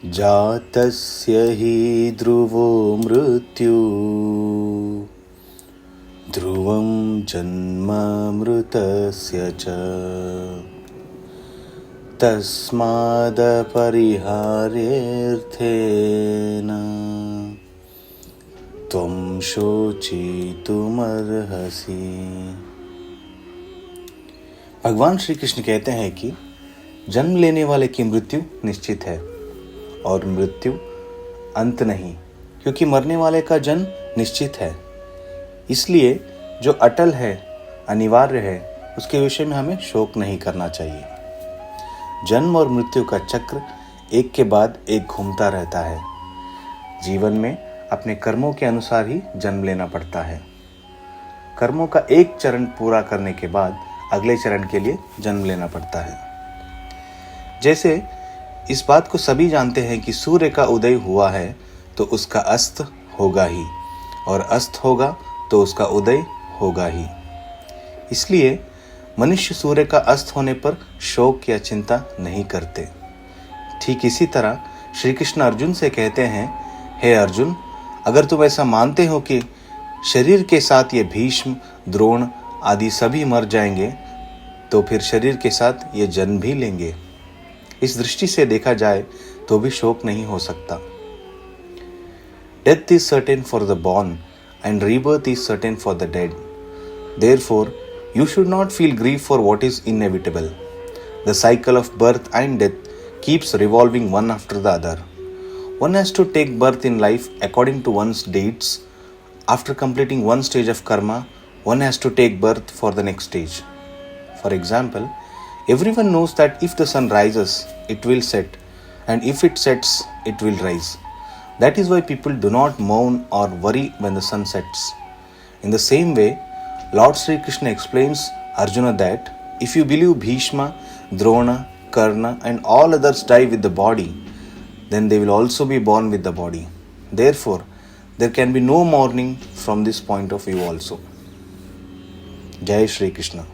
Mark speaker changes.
Speaker 1: जातस्य हि ध्रुवो मृत्यु ध्रुवं जन्म मृतस्य च तस्मादपरिहार्येऽर्थेन त्वं शोचितुमर्हसि। भगवान श्री कृष्ण कहते हैं कि जन्म लेने वाले की मृत्यु निश्चित है और मृत्यु अंत नहीं, क्योंकि मरने वाले का जन्म निश्चित है। इसलिए जो अटल है, अनिवार्य है, उसके विषय में हमें शोक नहीं करना चाहिए। जन्म और मृत्यु का चक्र एक के बाद एक घूमता रहता है। जीवन में अपने कर्मों के अनुसार ही जन्म लेना पड़ता है। कर्मों का एक चरण पूरा करने के बाद अगले चरण के लिए जन्म लेना पड़ता है। जैसे इस बात को सभी जानते हैं कि सूर्य का उदय हुआ है तो उसका अस्त होगा ही, और अस्त होगा तो उसका उदय होगा ही। इसलिए मनुष्य सूर्य का अस्त होने पर शोक या चिंता नहीं करते। ठीक इसी तरह श्री कृष्ण अर्जुन से कहते हैं, हे अर्जुन, अगर तुम ऐसा मानते हो कि शरीर के साथ ये भीष्म, द्रोण आदि सभी मर जाएंगे, तो फिर शरीर के साथ ये जन्म भी लेंगे। इस दृष्टि से देखा जाए तो भी शोक नहीं हो सकता। Death is certain for the born and rebirth is certain for the dead. Therefore, you should not feel grief for what is inevitable. The cycle of birth and death keeps revolving one after the other. One has to take birth in life according to one's deeds. After completing one stage of karma, one has to take birth for the next stage. For example, everyone knows that if the sun rises, it will set, and if it sets, it will rise. That is why people do not mourn or worry when the sun sets. In the same way, Lord Sri Krishna explains Arjuna that if you believe Bhishma, Drona, Karna and all others die with the body, then they will also be born with the body. Therefore, there can be no mourning from this point of view also. Jai Shri Krishna.